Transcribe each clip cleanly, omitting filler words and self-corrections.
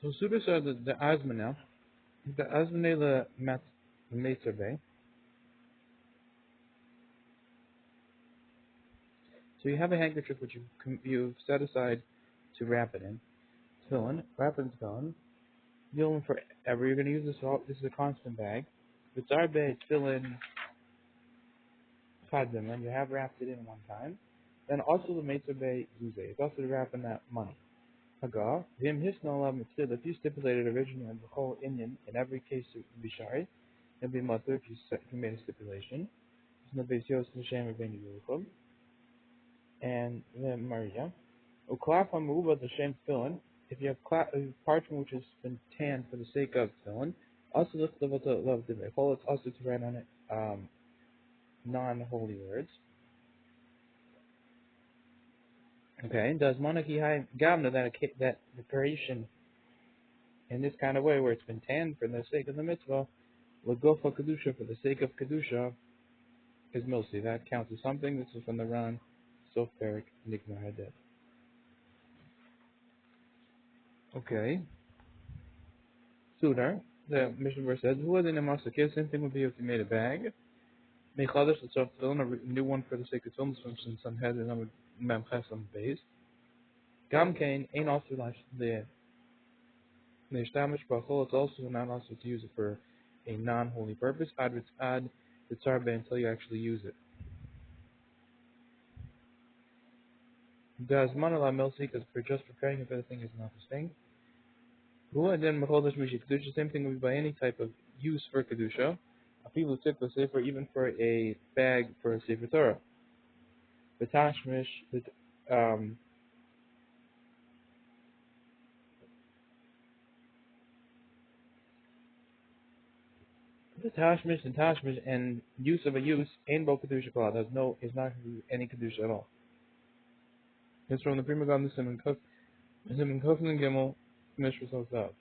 So Sudas are the Azmana, the Azmane the Metzerbe. So you have a handkerchief which you've set aside to wrap it in. Tefillin, wrap it in tefillin. Tefillin forever. You're going to use this. This is a constant bag. The Tzarbe tefillin chadzim, and you have wrapped it in one time. Then also the Metzerbe zuze. It's also to wrap in that money. Haga, vim hisna alav mitzvah. If you stipulated originally on the whole Indian, in every case it would be shari. It'd be mutter if you made a stipulation. It's no base yos l'shem v'ben yiluchim. And then Maria. Uklaf hamuva the shem tefillin. If you have parchment which has been tanned for the sake of tefillin, also look love divay. It's also to write on it non-holy words. Okay. Does monarchy have gavna that the creation in this kind of way where it's been tanned for the sake of the mitzvah, lagofa kedusha for the sake of kedusha is mostly that counts as something. This is from the Ran Sof Perik Nigma Hadid. Okay. Sudar, the mission verse says, who was in a masakir? Same thing would be if you made a bag. Mechadash the soft film, a new one for the sake of films, for instance, some head and number memches on the base. Gam kain ain't also like the Nishtamish Bachol, it's also not also to use it for a non-holy purpose. Add the tzarbe until you actually use it. Does manala milsi, because for just preparing it for the thing is not this thing. Who and then Mechadash Mishi Kedusha, same thing would be by any type of use for Kedusha. People tip a sefer, even for a bag for a sefer Torah. The tashmish, the tashmish and use of a use ain't bo kedusha klal. Is not any kedusha at all. It's from the Prima God Nisim and Kufn and Gimel Mishra Sosav.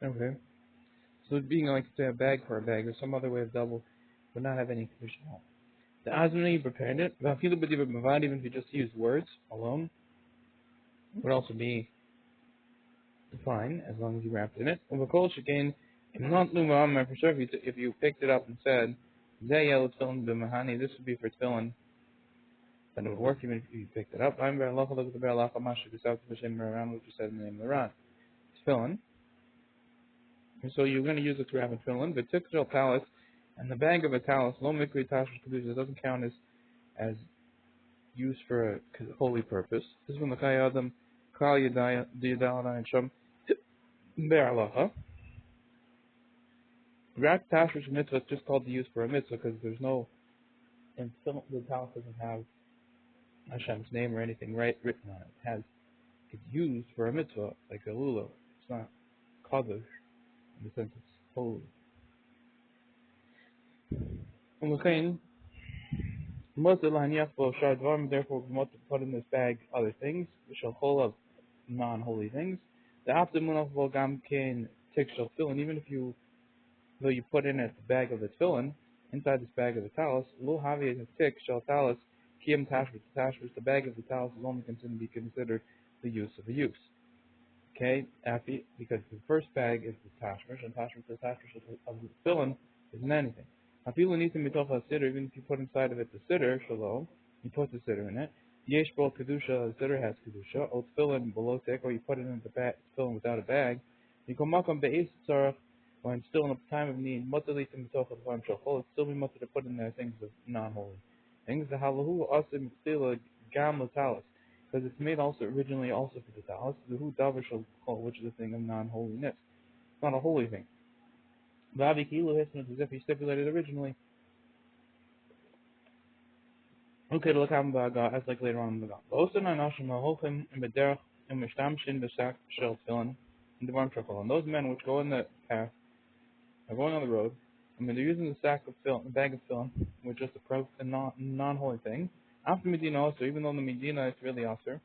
Okay. So it being like say a bag for a bag or some other way of double would not have any kedusha at all. The Azmini you prepared it. Even if you just use words alone, would also be fine as long as you wrapped in it. Uvakol shekain im not lumam for sure if you picked it up and said Zeh yellow tefillin b'mahani, this would be for tefillin, then it would work even if you picked it up. I'm very look at the berura mashu b'savta b'shem around what you said in the name of the Ran. Tefillin. And so you're going to use it to wrap a tefillin, but tikshel talis and the bag of a talis lo mikri tashmish kedusha doesn't count as used for a holy purpose. This is when the Chayei Kal Yadal and Sham Be'alacha. Wrapped tashmish mitzvah is just called to use for a mitzvah because there's no, and the talis doesn't have Hashem's name or anything written on it. It's used for a mitzvah like a lulav. It's not kadosh in the sense it's holy. Therefore, we want to put in this bag other things, which are full of non-holy things. The aftermunaf gam kain tikshel tefillin. Even if though you put in it the bag of the tefillin, inside this bag of the talis, lo havi is a tikshel talis kiyam tashmish. The bag of the talis is only considered to be considered the use of a use. Okay, because the first bag is the tashmish, and the tashmish of the tefillin isn't anything. Even if you put inside of it the siddur, shalom, you put the siddur in it. Yesh bol kedusha, the siddur has kedusha. O tefillin below tek, or you put it in the tefillin without a bag. You come makam be'es tzarach, when still in a time of need, mutali to mitoch of lam shachol, it's still be mutter to put in there things of non-holy things. The halahu asim stila gam latalis, because it's made also originally also for the talis. The hu davar shachol, which is a thing of non-holiness. It's not a holy thing. Vavi Kilu Hisman as if he stipulated originally. Okay, look as like later on in the Gam. Also, Nashim Hochim and Bederach and Mishtamshin Besak Shel Tfilin and the Barm Truffle. And those men which go in the path are going on the road. I mean, they're using the sack of film, bag of film, which is a non-holy thing. After Medina also, even though in the Medina it's really also to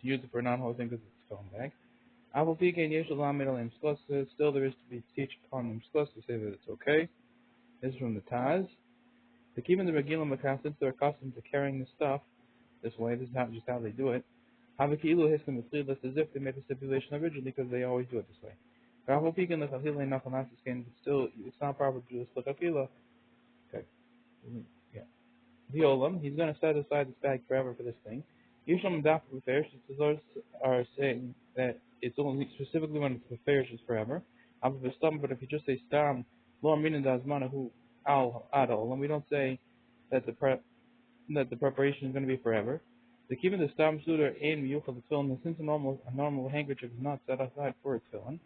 use it for a non-holy thing because it's a film bag. Still there is to be teach upon them to say that it's okay. This is from the Taz. The keeping the Regilim Makas, since they're accustomed to carrying the stuff this way, this is not just how they do it. Havakilu Hiskim is as if they made a stipulation originally because they always do it this way. Still, it's not proper to do this Lakakila. Okay. Yeah. The Olam, he's going to set aside this bag forever for this thing. Usually, Daf Beferish, the are saying that it's only specifically when it's Beferish is forever. But if you just say Stam, Lo Amina Dazmana who Al Adol, and we don't say that the preparation is going to be forever. The keeping the Stam Suda in Miyuchal the Tfilin, since a normal handkerchief is not set aside for its Tfilin.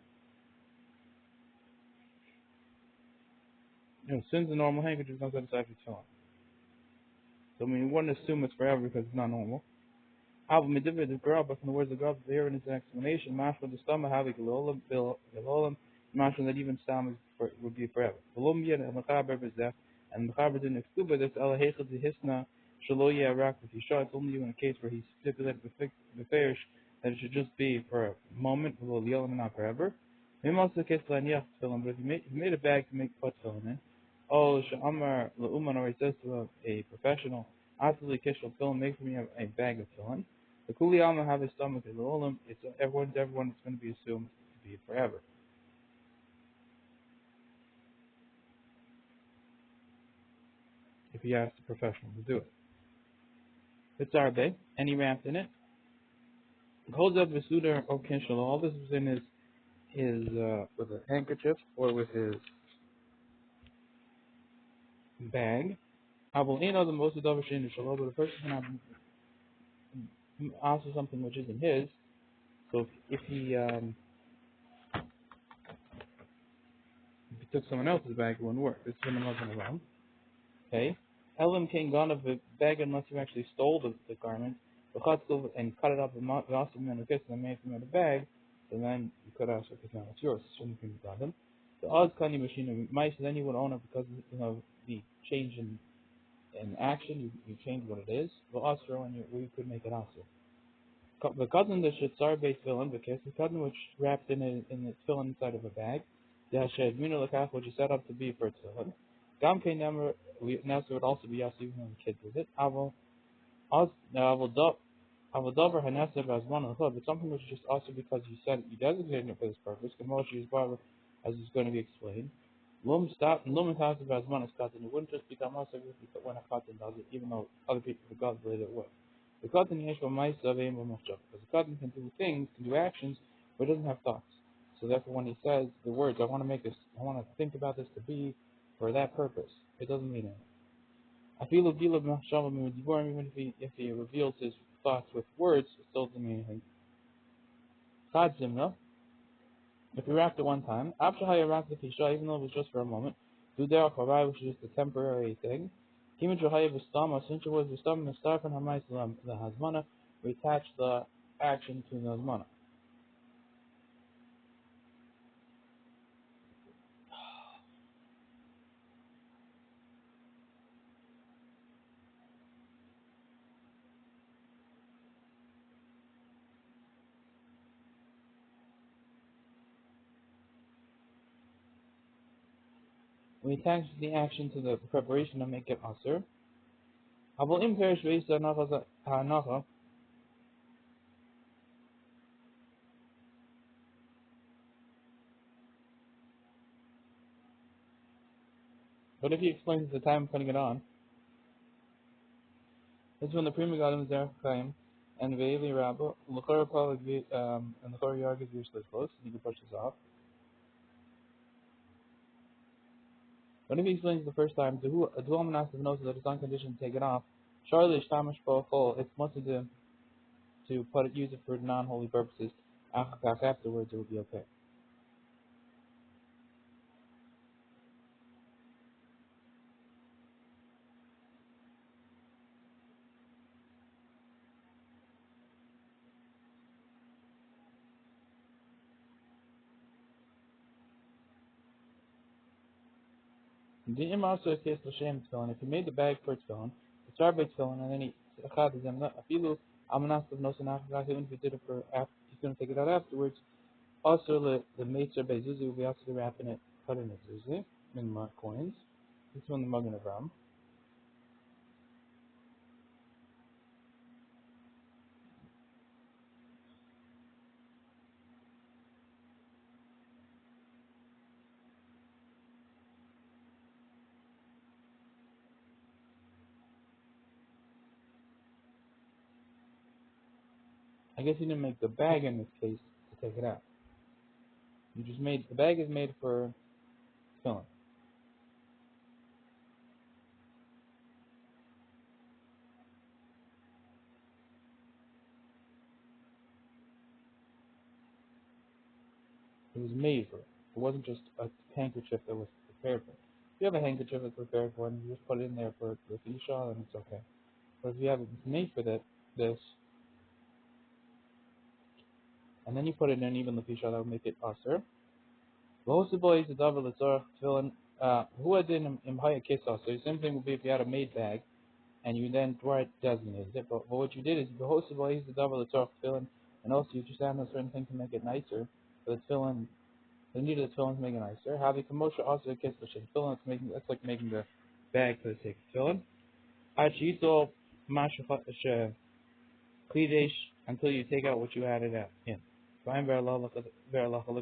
Since the normal handkerchief is not set aside for Tfilin. So I mean, you wouldn't assume it's forever because it's not normal. But from the words of God, there in its explanation, Mashma the stomach having Gilolim, Mashma that even stomach would be forever. Colombia and Machaber is death, and Machaber didn't exclude by this, Allah Hechel the Hisna, Shaloya Rak with Yishah, it's only in a case where he stipulated the farish that it should just be for a moment, with Yolim, not forever. Maybe also the case like Niach Tefillin, but if he made a bag to make put Tefillin in, oh, Sha'amar La'uman, or he says to a professional, Absolutely Kishal Tefillin, make for me a bag of Tefillin. The Kuli Alma have his stomach in the Olam, it's everyone is going to be assumed to be forever. If he asks the professional to do it. It's Arbe, and he wrapped in it. Holds up his suitor or Kinshal, all this was in his with a handkerchief or with his bag. I will ain't the most of the Shalom, but the person cannot ask for something which isn't his. So if he took someone else's bag, it wouldn't work. This is when the Muslim around. Okay. Elam King gone of the bag unless you actually stole the garment, and cut it up and lost him in a kiss and made him in the bag, so then you could ask because now it's yours. Shouldn't be done. The Oz Kani machine mice then you would own it because the change in action, you change what it is. The Osro and you could make it also. The cousin that should start base villain because the cousin which wrapped in the fill inside of a bag, the Hashed Mina Lakach which is set up to be for tzilad. Gam K Nemer would also be also even when the kid does it. I will dover Hanessa as one of the but something which is just also because you said you designated it for this purpose, Kamoshi is barber as is going to be explained. Lum stop and Lum has as one as cousin. It wouldn't just become also when a cousin does it, even though other people forgot believe it would. The cotton because the cotton can do things, can do actions, but it doesn't have thoughts. So therefore, when he says the words, I want to think about this to be for that purpose, it doesn't mean anything. I feel even if he reveals his thoughts with words, it still doesn't mean anything. Chad Zimna, if he wrapped it one time, even though it was just for a moment, do there which is just a temporary thing. Since it was the stomach, the Hazmana, we attach the action to the Hazmana. We attach the action to the preparation and make it Asr. But if he explains the time of putting it on, this is when the Prima Gadim is there, and Ve'eli Rabba, and the Chor Yarg is usually close, and you can push this off. But if he explains the first time, a dual monastic knows that it's unconditioned to take it off. Charlie Shtamish Chol, it's must to use it for non-holy purposes. Afterwards, it would be okay. The also a case of shame tefillin. If he made the bag for tefillin, it's our big tefillin, and then he achad is afilu amanas of nosanach. Even if he did it for after, he's going to take it out afterwards. Also, the mates bezuzi will be also wrapping it, cutting it zuzi in coins. This one the Magen Avraham. I guess he didn't make the bag in this case to take it out. You just made the bag is made for filling. It was made for it. It wasn't just a handkerchief that was prepared for it. If you have a handkerchief that's prepared for it, and you just put it in there for the isha, then it's okay. But if you have it made for this, and then you put it in even the isha, that would make it aser. V'hosiboy is the double letzorach tefillin. Who had in haya kisah? So the same thing would be if you had a made bag and you then designated it. But what you did is v'hosiboy is the double letzorach tefillin, and also you just added a certain thing to make it nicer. So the tefillin, they needed the tefillin to make it nicer. Havi kamosha also a kisah tefillin. That's like making the bag for the sake of tefillin. Achito masha klidesh until you take out what you added out in. Fine, veralacha, look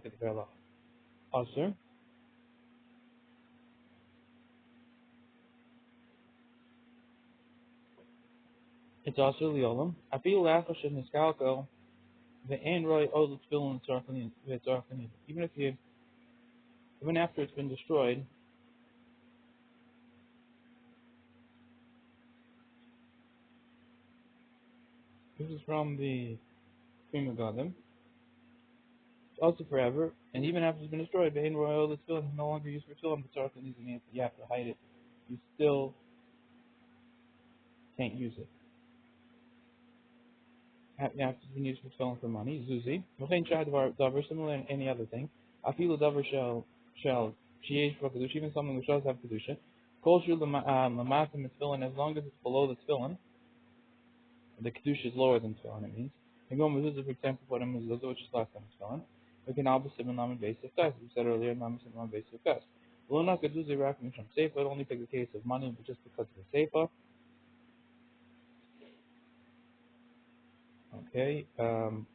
at the veralacha. Aser. It's also liolam. I feel lachash in hiskalko. The android odel tefillin tzarchanin. Even after it's been destroyed, this is from the Prima Godim. It's also forever, and even after it's been destroyed, the android odel tefillin is no longer used for tefillin tzarchanin, and you have to hide it. You still can't use it. After it's been used for tefillin for money, zuzi. Nothing shad davar similar in any other thing. I feel the davar shall sheyesh for kedusha, even something which does have kedusha. Kol shu lamasim tefillin, as long as it's below the tefillin. The kedusha is lower than tefillin, it means. We go mezuzah, for example, for a mezuzah, which is less than tefillin. We can always sim and base of test. We said earlier, namin sim base of test. Lo not kedusha rakim from seifa. It only take the case of money, but just because of the seifa. Okay. And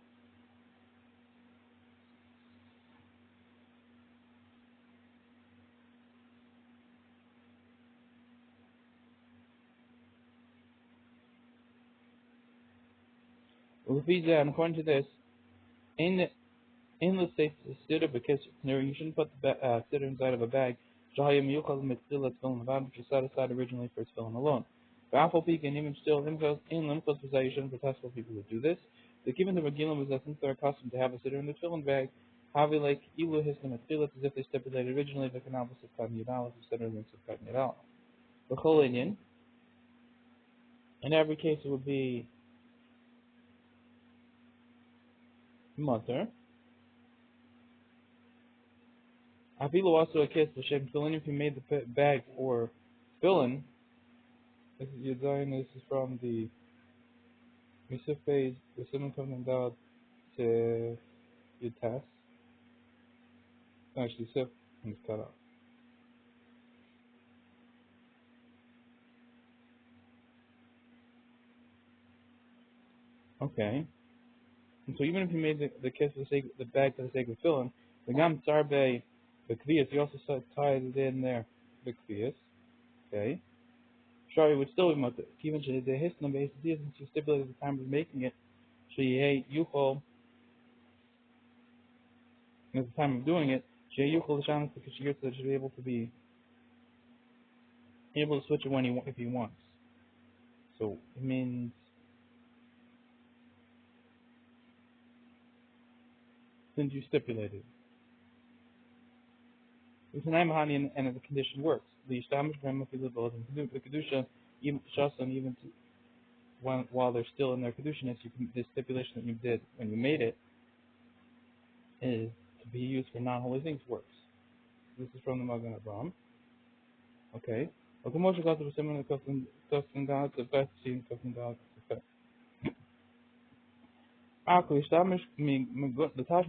according to this, in the safe siddur, because you shouldn't put the siddur inside of a bag. Shahayim yuchal mitzvah tefillin levad, which is set aside originally for tefillin alone. Ba'afal peak, and even still in limchos you shouldn't protest for people who do this. The given the regilim was that since they're accustomed to have a siddur in the tefillin bag, havi like ilu hiskim atfilat, as if they stipulated originally the canavas of cotton yadal, as we said earlier, of cotton yadal. The whole Indian, in every case, it would be mutter. Afilu also a case l'shem tefillin, if you made the bag for tefillin. This is Yudzayin. This is from the Misuf page. The Simon coming down to Yutas. Actually, Sif is cut off. Okay. And so even if you made the kiss for the sake, the bag for the sake of filling, the gam tzarbe the kvias, you also tied it in there the kvias. Okay. Shari would still be mutter. Even the hisna base, since you stipulated the time of making it, she hey yuchol at the time of doing it, she yuchol l'shanas because she gets that she'll be able to switch it when if he wants. So it means since you stipulated. It's an Mahani and the condition works. The Ishtamish Brahma the Kedusha, even Shasam, even while they're still in their Kedushiness, the stipulation that you did when you made it is to be used for non-holy things works. This is from the Magen Avraham. Okay. וכמו שכתוב בסימן כ"ד כ"ב שים כ"ד כ"ב. להשתמש בתשמש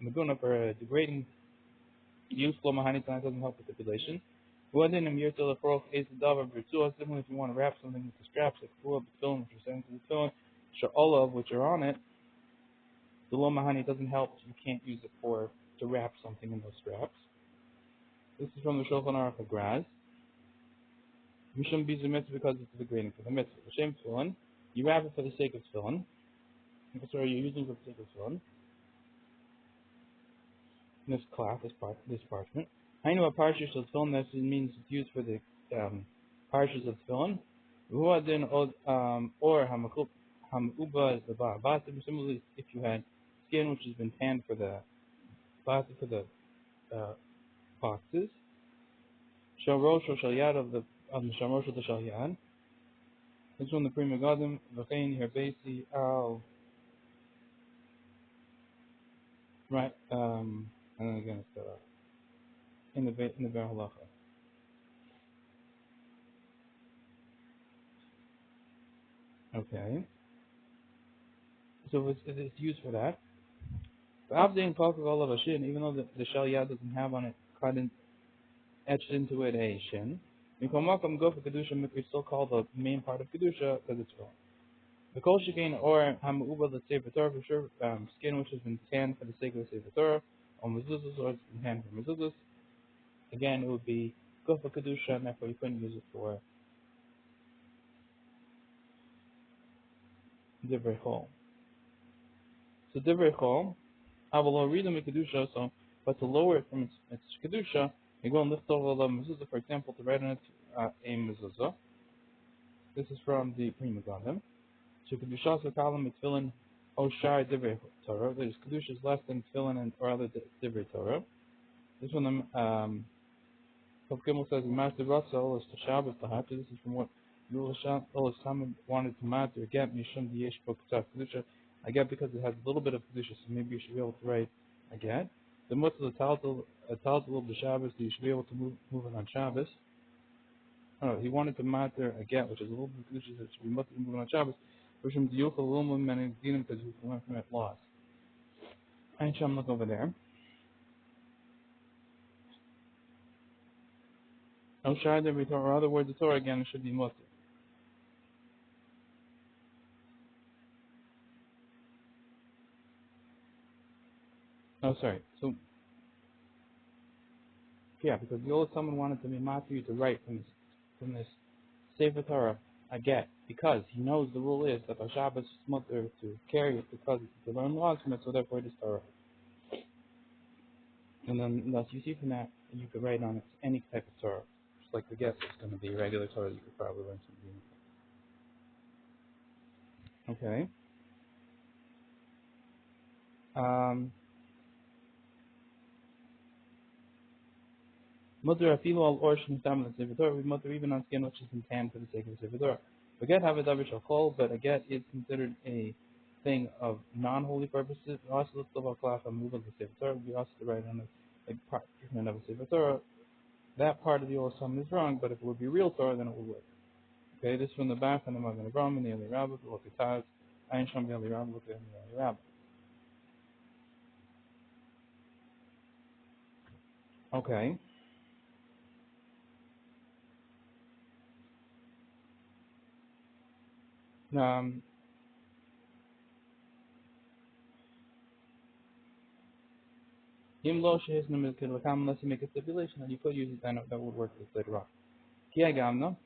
מדונה for a degrading use Shlomo doesn't help with stipulation. Within him, you're still a pro is the davar berura. Similarly, if you want to wrap something with the straps, like pull up the film, which you're saying to the film, sure all of which are on it, the Shlomo doesn't help. You can't use it to wrap something in those straps. This is from the Shulchan Aruch Agraz. Mishum bizu mitzvah because it's degrading for the mitzvah. L'shem tefillin, you wrap it for the sake of tefillin. Sorry, you're using for the sake of tefillin. This cloth, this parchment. I know a parsha shel tefillin. That means it's used for the parshas of tefillin. Or hamuba is the batim. Similarly, if you had skin which has been tanned for the boxes, shel rosh or shel yad of the shel rosh or the shel yad. This one the prima gadim v'chein herbesi al right. And then again it's in the ber halacha. Okay. So it's used for that. Even though the shel yad doesn't have on it etched into it a shin, it's still called the main part of kedusha because it's wrong. The kol shekain or hamuba the sefer Torah for sure, skin which has been tanned for the sake of the sefer Torah, or mezuzos or it's been tanned for mezuzos. Again, it would be good for kedusha, and therefore you couldn't use it for divrei chol. So divrei chol, I will read them in kedusha. So, but to lower it from its kedusha, you go and lift over the mezuzah, for example, to write on it a mezuzah. This is from the Prima Gadim. So kedusha kalam tefillin oshar divrei Torah. There's kedusha is less than tefillin and or other divrei Torah. This one, Rav Gimel says, Master Russell is to Shabbos Tahat. This is from what Yul Hashem wanted to matter again, Mishum Diyesh Bokutav Kedusha. I get because it has a little bit of Kedusha, so maybe you should be able to write again. The most of the Taltal of the Shabbos, you should be able to move it on Shabbos. Oh, he wanted to matter again, which is a little bit of Kedusha, so it should be moving on Shabbos. From the Yuchel Lumum and Dinim, because we can learn from it loss. I shall look over there. No Shad every Torah, or other words, the Torah again, it should be mutter. Oh, sorry. So, yeah, because the old someone wanted to be master you to write from this Sefer Torah a get, because he knows the rule is that on Shabbos is mutter to carry it because it's to learn laws from it, so therefore it is Torah. And then, thus you see from that, you could write on it any type of Torah. Just like the guess is going to be regular Torah, you could probably learn something. Okay. Mutter afilu al orsh nisam the Sefer Torah. We mutter even on skin which is in tan for the sake of the Sefer Torah. Forget have a davar shal chol, but a get is considered a thing of non-holy purposes. Also, let's look at class on move of the Sefer Torah. We also write on a part of a Sefer Torah. That part of the Old Sum is wrong, but if it would be real Torah, then it would work. Okay, this is from the back on the Magen Avraham and the Eli Rabbah. Look at Taz. Ayin Sham the Eli Rabbah. Look at the Eli Rabbah. Okay. Unless you make a stipulation, and you could use it, then that would work this later on. Kiagamna.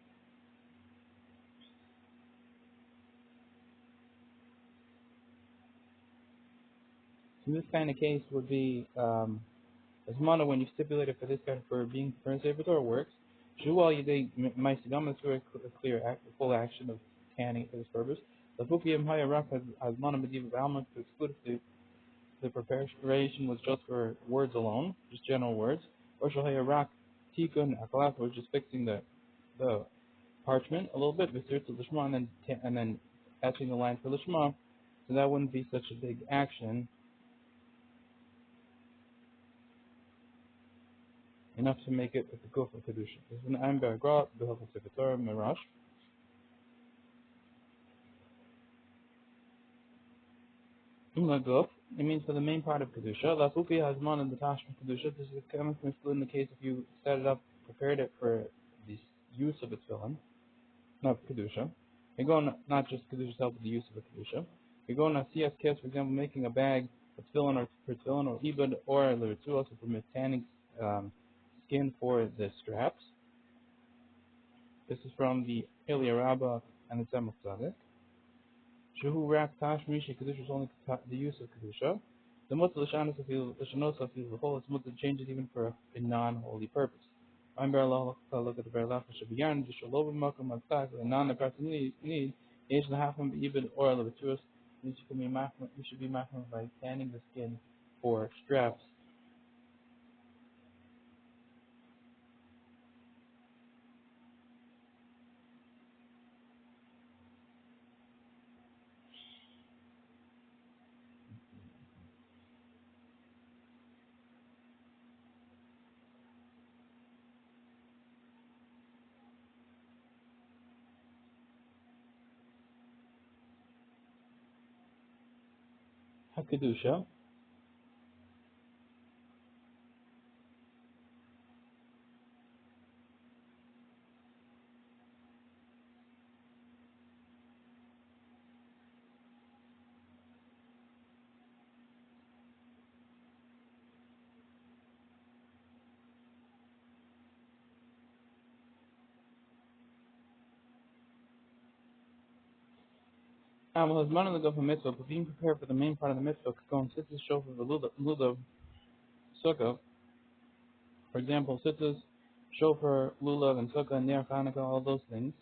In this kind of case would be as mana when you stipulate it for this kind for being for a Sefer Torah works. Shual Yidei Maisigam is very clear full action of tanning for this purpose. The Fukiyam Hayarak has mana Mediva Alma to exclude if the preparation was just for words alone, just general words. Or Shal Hayarak Tikun Akalaf was just fixing the parchment a little bit, Visir to Lishma and then etching the line for Lishma. So that wouldn't be such a big action. enough to make it with the goof of kedusha. This is an amber gra behilchos sefer mirash. Goof, it means for the main part of kedusha. Lafuki has man in the tashma kedusha. This is kind of excluded in the case if you set it up, prepared it for the use of its filling, not kedusha. You're going not just kedusha itself, but the use of a kedusha. You're going to CS kiss, for example, making a bag of tefillin or for tefillin or ibad or liritu, also for tanning skin for the straps. This is from the Elia Rabbah and the Tzemach Tzaddik. Shehu rak tashmi kedusha is only the use of kedusha. The mutter l'shanos l'shanos the whole it's mutter changes even for a non-holy purpose. I'm berura look at the berura should be yarn just a lower makom of fact the non the person need is to have him even or the virtuous you should be machmir by tanning the skin for straps. Hakedusha. Well, his money to go for mitzvah, but being prepared for the main part of the mitzvah, going sitters show for the lulav sukkah. For example, sitters shofar, lulav, and sukkah, and ner Hanukkah, all those things.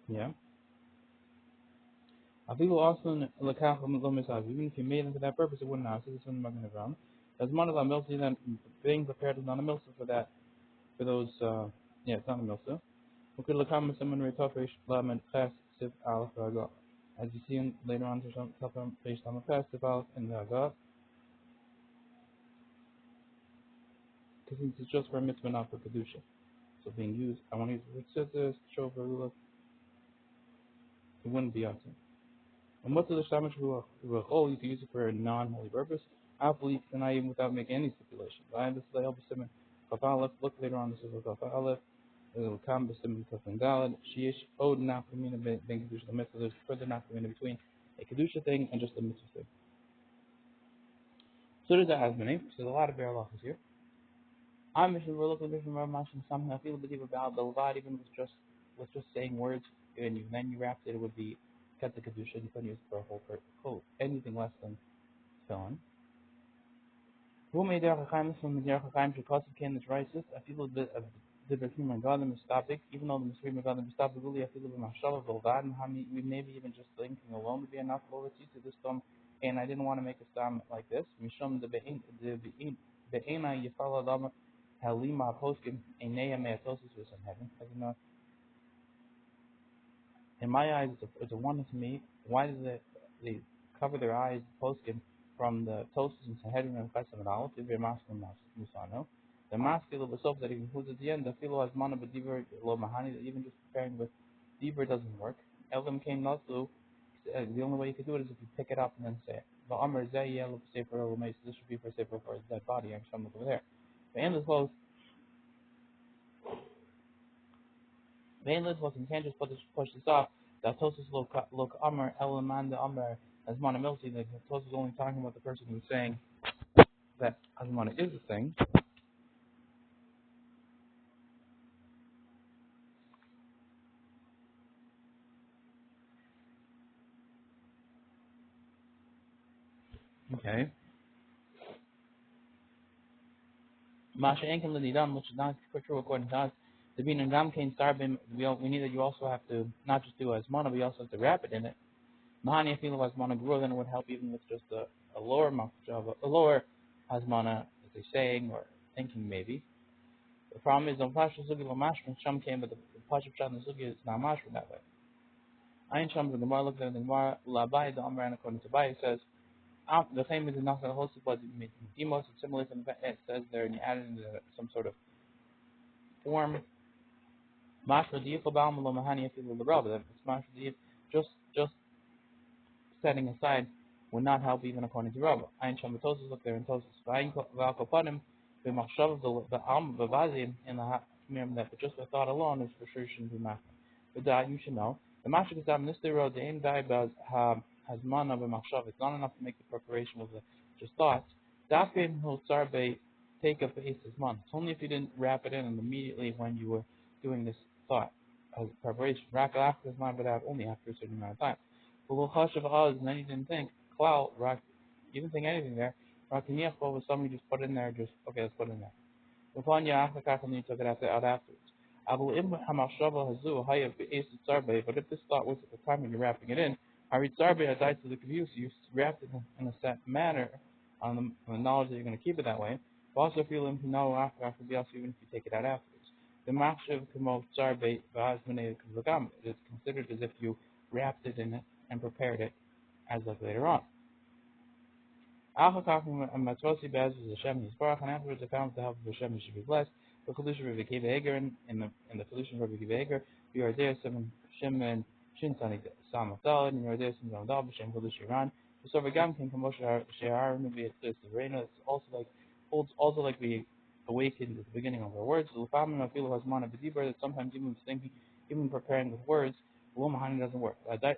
Yeah. Afilu also lekach lomisav. Even if you made it for that purpose, it wouldn't have. So this one not going to ground. As one of our milsa, then being prepared is not a milsa for that. For those, it's not a milsa. We could look at someone retofish lamed ches sif alef raga. As you see later on, to some based on the past sif alef and raga. Because it's just for a mitzvah, not for kedusha. So being used, I want to use the word scissors, show for lulav. It wouldn't be awesome. And what's the shamash ruach? You can use it for a non-holy purpose. I believe not even without making any stipulation. I this is the help of Kafalef. Look later on. This is Kafalef. It will come b'simin kafin dalad. Sheish od nafkamina ben kedusha mitzvah. There's further nafkamina between a kedusha thing and just a mitzvah thing. So there's the asmani. So there's a lot of berura here. I'm mission. We're looking at Rav Mashim. Something I feel believe about the levad even with just saying words and then you wrapped it. It would be cut the kedusha. You couldn't use it for a whole anything less than filling. Who made the Chaim from the Chaim because it came this racist? I feel a bit of the Berkim Magadim is topic, even though the Misri Magadim is topic, really I feel a bit Mashal of Volvad and how maybe even just thinking alone would be enough over to this time. And I didn't want to make a stam like this. Mishum the Be'ena Yafala Lama Halima Poskim Enea Meatosis was in heaven. As you know, in my eyes, it's a wonder to me. Why does they cover their eyes, poskim, from the toast and Sanhedrin and Chesed and Aleph to be a masculine musano? The masculine of the soap that he includes at the end, the philo has mana but diver lo mahani, that even just preparing with diver doesn't work. Elam came not to, the only way you could do it is if you pick it up and then say it. The Amr Zayel of Sefer Olomei, this should be for Sefer for his dead body, and some over there. The endless close. Mainland was you can't just push this off. That Tosus look Amr Elamanda Amr as Milsi. The Tosus is only talking about the person who's saying that Asmana is a thing. Okay. Masha Enkin Lididam, which is not true according to us. The bean and Gamkain Starbim, we need that you also have to not just do Asmana, but you also have to wrap it in it. Mahani I feel of Asmana grew, then it would help even with just a lower Mafjava, a lower Asmana, as they're saying, or thinking maybe. The problem is, on Pasha Sugi Lamashman, Sham came, but the Pasha Chan Sugi is not Mashman that way. Ein Sham, the Gemara looked at the Gemara, Labai, the Amran, according to Bai, says, the same is not going to host, but Demos, it's similar to it says there, and you add in some sort of form. Mashra Diif, Obama, Lomahani, if you will, the Rabba, that it's Mashra Diif, just setting aside would not help even according to Rabba. Ein Sham, the Tosus look there, and Tosus, Vain Valkopanim, the Machshav, the Alm, the Vazim, in the Hamim, that just the thought alone is for sure shouldn't be Machra. But that you should know. The Mashra Gazam, Nistir Road, the Ein Daibaz, has man of a Machshav. It's not enough to make the preparation with the just thoughts. Dafin will Sarbe take up the Aces man. It's only if you didn't wrap it in and immediately when you were doing this thought as preparation. Wrap it after this man, but only after a certain amount of time. But Chash of Oz, and then you didn't think, Clout, you didn't think anything there. Rakiniach was something you just put in there, okay, let's put it in there. Upon Ya'achakach, and you took it out afterwards. But if this thought was at the time when you're wrapping it in, you wrapped it in a set manner on the knowledge that you're going to keep it that way. But also feel him to know after even if you take it out afterwards. The machshav kamo tzarbe it's considered as if you wrapped it in it and prepared it as like later on. And afterwards I found the help of Hashem should be blessed. The Kedusha Rabbi Akiva Eger in the Kedusha of Rabbi Akiva Eger, we are there some Shem and Shin Sani Samadal, and you are there some Samadal, B'Shem Kedusha Iran. So Vagam can Kamosha She'ar Nubi at this Reina. It's also like we awakened at the beginning of our words. The Lufamim Afilu Hasmana B'Dibur, that sometimes even thinking, even preparing with words, the Lomahani doesn't work. The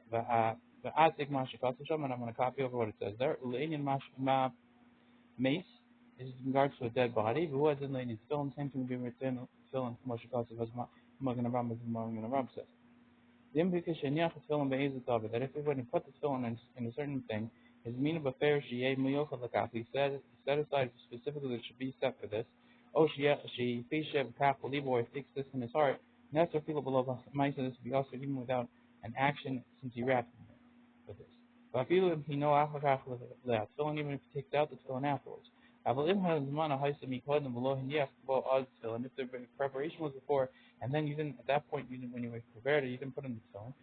Atik Mashikasasham, and I'm going to copy over what it says there. Ulanian Mashma Mace is in regards to a dead body. Who has in the film, same thing being written, film, Mashikasav as Magan Ram says. The implication is that if when you put the film in a certain thing, his meaning of affairs, he set aside specifically that it should be set for this. Oh, she Fishev Kafal Libor fixed this in his heart, and that's what people below might say this be also even without an action since he wrapped with this. But if you know that filling even if he takes out the filling afterwards. And if the preparation was before, and then you didn't at that point when you prepared it, you didn't put in the filling.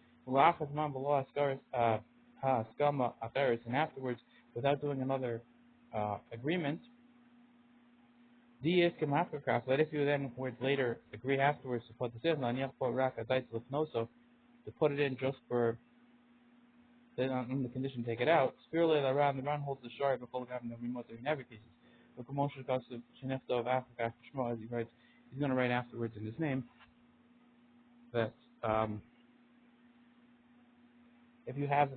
And afterwards, without doing another agreement, but if you then would later agree afterwards to put this in, to put it in just for then on the condition take it out. Spiritually, the Ran holds the shari before having the remote in every cases. The commotion comes to Shinefta of Africa Shmo, as he writes, he's going to write afterwards in his name that if you have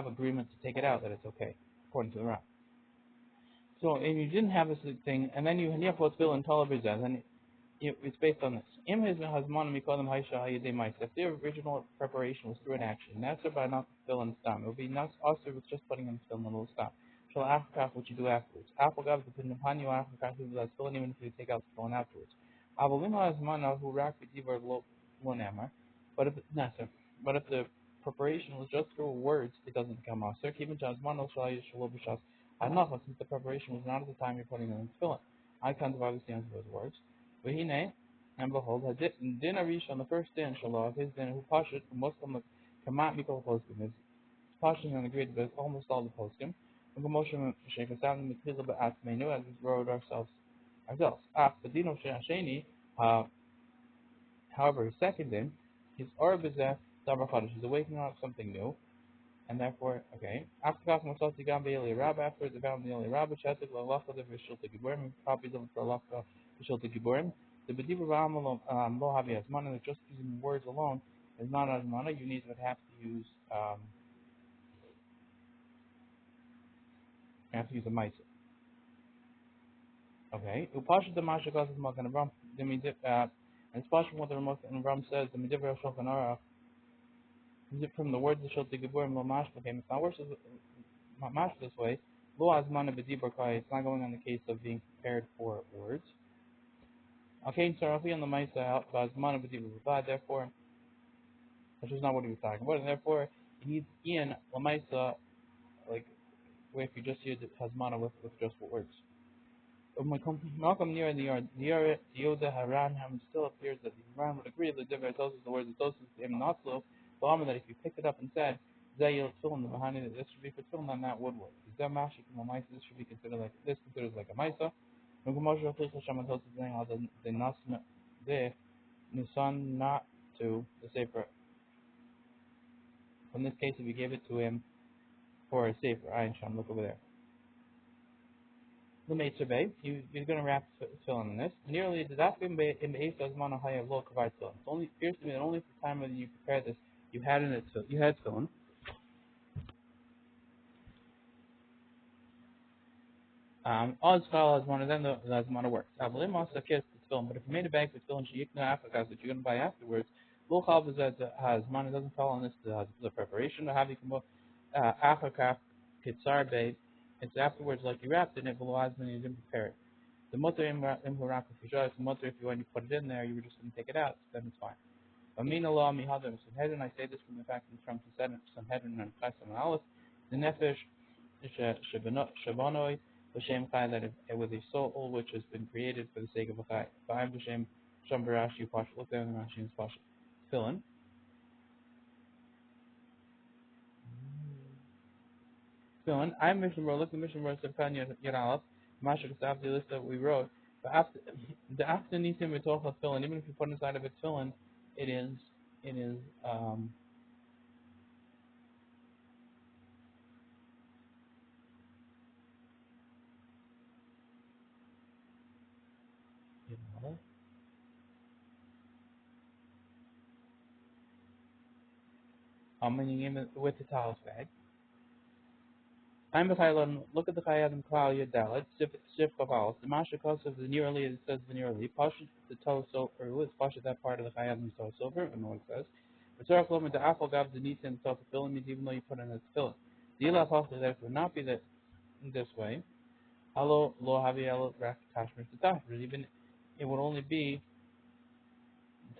agreement to take it out, that it's okay according to the Ran. So if you didn't have this thing, and then you have what's built in Talabizaz, then it's based on this. If the original preparation was through an action, that's by not fill in stam. It would be not also with just putting in fill in a little stam. Shall after what you do afterwards. Apple gav the upon you after that's filling even if you take out the filling afterwards. Avalima has mana who rack with divar lo namar. But if the preparation was just through words, it doesn't come off. Sir, keeping chance mana shall you shalobishas. Enough since the preparation was not at the time you're putting in the filling. I can't obviously answer those words. V'hinei, and behold, din arish on the first day in Shalom of his din who pashut Muslim kamat mikol poskim is pashing on the grid with almost all the poskim. And Moshe Shekasam Mikil Ba'atmenu as we wrote ourselves. Badino Sheni, however, his second din, his Arbizah Davar Chodesh, he's awakening up something new. And therefore, okay. After Kaf Mosati Gambi Eli Rab, afterwards they found the Eli Rab, Chatik, Lalacha, the Vishulta Giborim, copies of it for Lalacha, Vishulta Giborim. The Bediba Ramal Lo Havi Asmana, that just using words alone is not Asmana. You need to have to use a mitzvah. Okay. Upasha the Mashakas is Makan Ram. And it's Pasha what the Ram says, the Medivra Shulchan Aruch. Is it from the words of Shulta Giborim Lo Mashma came? It's not worse this way. Lo Asmana Bedibur Kai. It's not going on the case of being prepared for words. Okay, so Rafi on the Maisa Asmana Bedibur Bad. Therefore, which is not what he was talking about. And therefore, he needs Ian Lamaisa, like where if you just use it Hasmana with just words. Malcolm near the Yoda Haran still appears that the Haran would agree that the Tosis, the words of Tosis, the Im not so, That if you picked it up and said, Zayil Tfilin, the behind it, this should be for Tfilin, then that would work. This should be considered like a Maisa. The Nisan not to the Sefer. In this case, if you gave it to him for a Sefer, Ayin Sham, look over there. The Meitzabay, he's going to wrap tefillin in this. Nearly the dafim in the Eisa as mana haya lo kavai tefillin. It only appears to me that only for the time when you prepared this, you had tefillin. All style as one of them, the as mana works. Avalim also kiss the tefillin, but if you made a bag for tefillin sheyikna afrikas that you're going to buy afterwards, lo chav is that has mana doesn't fall on this the preparation. The havi kamo afrikas kitzar bay. It's afterwards like you wrapped it, and it will when you didn't prepare it. The mutter imhurak fujah. The mutter if you when you put it in there, you were just going to take it out, then it's fine. Amin Allah mihadam Sanhedrin. I say this from the fact that it's from Sanhedrin and Chesed and Aleph. The nefesh shabanoi l'shem chai that it was a soul which has been created for the sake of a chai. Ba'im l'shem sham barashi pash. Look there in the Rashi and pash. Tefillin. Tefillin. I'm Mishnah Berurah. Look at Mishnah Berurah Sevkan Yad Aleph. Mashak after the list that we wrote. But after nisim v'tocha tefillin, even if you put inside of a tefillin, it is meaning with the talis bag. I'm the Chaylan. Look at the Chayadim Klal Yadalit. Sif Kavalis. The Masha of the nearly it says the nearly. Pasha the toe silver. Let's pasha that part of the Chayadim toe silver. I know what it says. But Torah Klom the Apple Gav the Nisa and self fulfilling means even though you put in a tefillin. The Ila Pasha that would not be that this way. Hello lo havi elo rak tashmish the tashmish. Even it would only be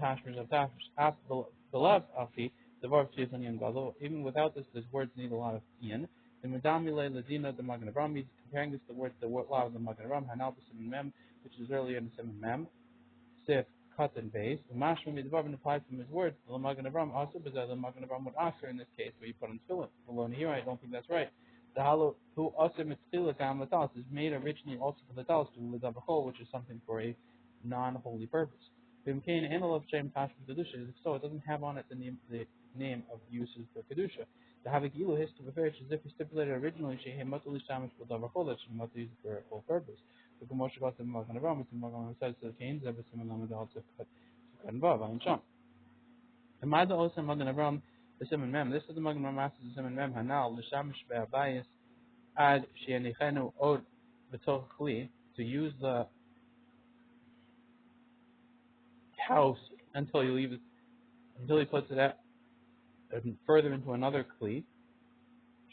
tashmish of tashmish. After the love afi the verb tzifan yan galo. Even without this, these words need a lot of yin. The Madamile Ladina the Magen Avraham, he's comparing this to the word law of the Magen Avraham, Hanal B'Simin Mem, which is earlier in the Simin Mem, Sif, cut and base. The Mashma Midvav applies from his words, the Magen Avraham also, but the Magen Avraham would answer in this case where you put in tefillin. Alone here, I don't think that's right. The Halo, who also Mitzchila Gam Latalis, is made originally also for Latalis to Lidavachol, which is something for a non-holy purpose. Bimkain Analog Shem Tashma Kedusha, so it doesn't have on it the name of uses for Kedusha. The Havagilu has to refer as if he stipulated originally Shehem Matuli Shamish for Davachol, that she must use it for a full purpose. The Gomosha got the Magan Avraham, which the Magan says to the Cain, Zebesim and Lamed also cut and Vav, and Sham. The Mada also Magan Avraham, the Simon Mem. This is the Magan Avraham Master, the Simon Mem, Hanal, the Shamish Be'abayis, Ad Sheanichenu Od Betoch Kli, to use the house until he puts it out further into another Kli.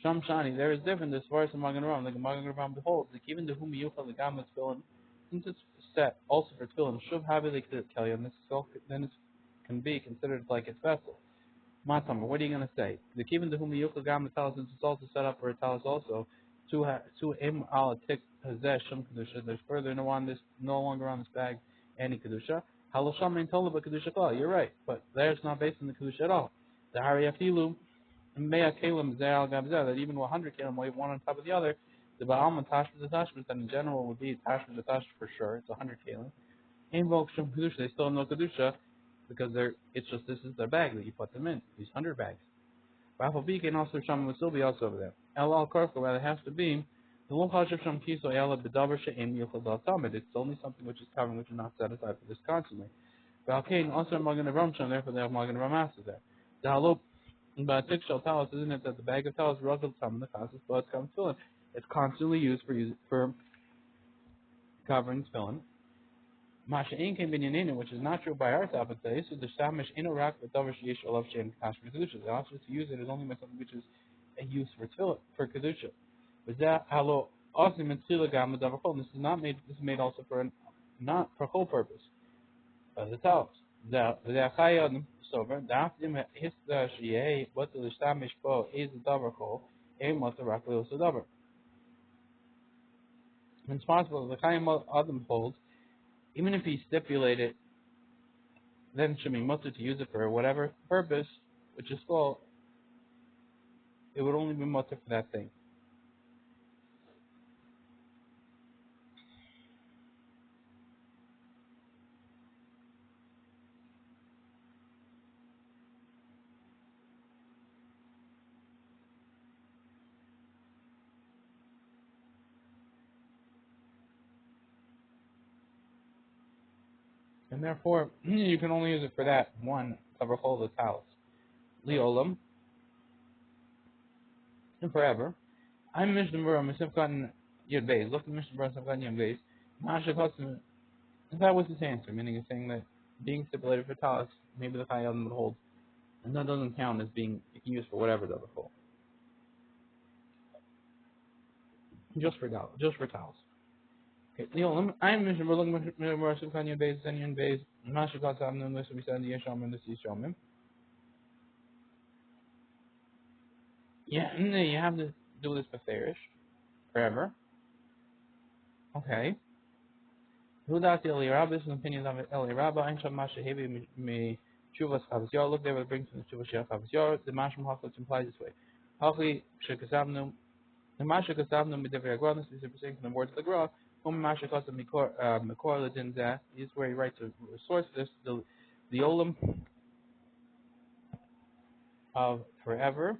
Sham Shani, there is different as far as the Magen Avraham. The Magen Avraham beholds that even the Hum Yuchal the Gamas Tefillin, since it's set also for Tefillin, Shuv Havili Kelly, and this then it can be considered like its vessel. Matam, what are you going to say? The even the Hum Yuchal Gamas Talis, since it's also set up for a Talis also, to Im Al Tik Hazesh Shum Kedusha, there's further no longer on this bag any Kedusha. Halosham and Tolaba Kedusha Klal, you're right, but there's not based on the Kedusha at all. The Hariyafilu. Mea kalim ze'al gabzeh, that even 100 kalim will have one on top of the other. The ba'alman tashmish attachment, that in general would be tashmish attached for sure. It's 100 kalim. Ain vok shum kedusha, they still have no kedusha because it's just this is their bag that you put them in. These 100 bags. Ba'afal B can also sham will still be also over there. El al karka, where it has to be. The lo chashav sham kiso ela b'davar she'im yochel dal tamid. It's only something which is covering, which is not set aside for this constantly. Ba'alkein also Magen Avraham sham, therefore they have Magen Avraham master there. The halop. But tikshal talis, isn't it that the bag of talis rugged some in the causes, but it's tefillin. It's constantly used for covering tefillin. Masha inkein binyaninu, which is not true by our topic today. So the shamish inorak with davar sheish olav shein kashmir kedusha. The option to use it is only by something which is a use for tefillin for kedusha. But that halo also mitzila gam davar chol. This is not made. This is made also for not for whole purpose. The talis. The achayim. Sober, the after his shiyeh, what the listamish po is the davar chol, a mutter rakli also davar. It's possible the Chaim Adam holds, even if he stipulated, then it should be mutter to use it for whatever purpose, which is full, it would only be mutter for that thing. And therefore, you can only use it for that one cover hole of the talis. Liolam, and forever. I'm Mishnah Berura, Mesivkan Yud Beis. Look at Mishnah Berura, Mesivkan Yud Beis. Masha Kosim, that was his answer, meaning it's saying that being stipulated for talis, maybe the Chayyim would hold, and that doesn't count as being used for whatever the other hole. Just for talis. Okay, Liolam, I'm Mishnah Berura, Mishnah Berura, Mesivkan Yud Beis, Yud Beis. Masha Kosim, this will be said in the Yeshomim, this is Yeshomim. Yeah, and then you have to do this beferish forever. Okay. Hudas Eli Rabbi is an opinion of Eli Rabbi. Ein Sham Masha Hevi me Chuvas Chavzyor. Look there what it brings from the Chuvas Shech Chavzyor. The Masham Hachot implies this way. Hachi Shekasavnu. The Masha Kasavnu Midivri Agrodness is saying from the words of the Gra. Whom Masha Kasav Mikor Ladin Zah. This is where he writes a source for this. The Olam of forever.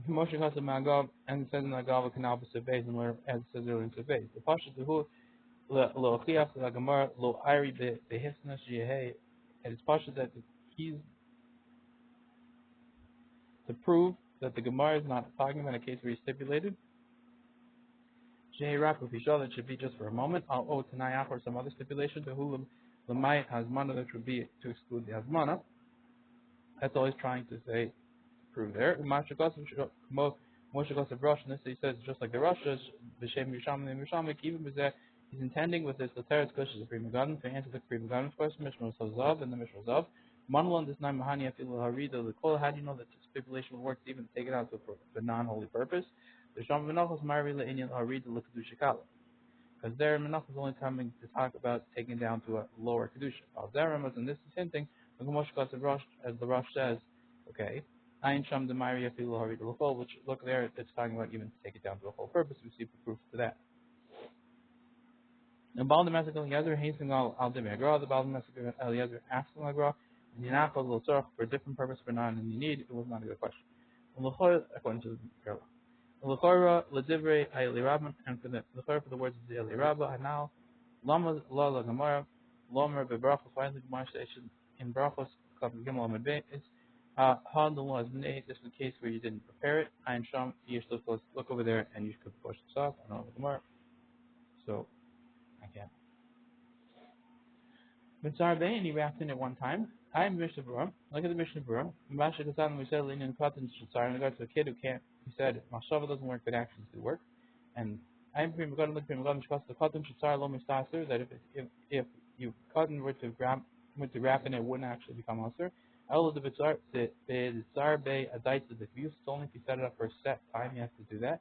Moshe Kasav Magav and it says in the Agav Canal B'Sevez and where as it says earlier in Sevez. The Pasha Tehu. Lo Chiach the Gemara Lo Iri Behifna Shehei. And it's Pasha that he's to prove that the Gemara is not talking about a case where he stipulated. Shehei Rak Ufisha, that should be just for a moment. Al Tanayach or some other stipulation to who Lamai Hazmana, that would be to exclude the Hazmana. That's all he's trying to say, to prove there. Moshe Kosav Rosh, and this he says just like the Rosh, B'Shem Yisham and Yisham, even B'Zeh. He's intending with this the Teretz Kush is the Pri Megadim to answer the Pri Megadim question, Mishmar Zav and the Mishmar Zav. Manlon this nine Mahani Afilu Harida the Kol. How do you know that the stipulation works even to take it out for non-holy purpose? The Sham Menachos Mari Le'inyan Harida L'Kedusha. Because there Menachos is only coming to talk about taking it down to a lower Kedusha. Al Zeramas, and this is hinting, Moshe Kosav Rosh, as the Rosh says, okay, Ayin Sham the Mari Afilu Harida L'Kol, which look there, it's talking about even to take it down to a whole purpose. We see proof to that. The Baal Domestic Eliezer hastening al Demi Agra, the Baal Domestic Eliezer asking Agra, and Yanakos will serve for a different purpose for non and you need, it was not a good question. According to the Kerala. L'chora l'divrei ha'eli rabban, and for the words of the Eli Rabba, Hanal, Lama la la Gemara, Lomer bebrachos, finally Gemara station in brachos, Kav Gimel Amud Beis, Ha the law is made. This is the case where you didn't prepare it. Ayin Sham, you should look over there and you could push this off. I don't know the Gemara, so I can't. Mitzar Bay, and he wrapped in at one time. I'm Mishnah Berura. Look at the Mishnah Berura. Masha Kasan, we said Linian Katan Shitzar in regards to a kid who can't. He said Mashava doesn't work, but actions do work. And I'm Pri Megadim, look Pri Megadim Shkas the Katan Shitzar Lo Mistaser, that if you Katan were to wrap in, it wouldn't actually become Aser. All of the Bitzar Bay Adaita, if you only if you set it up for a set time, you have to do that.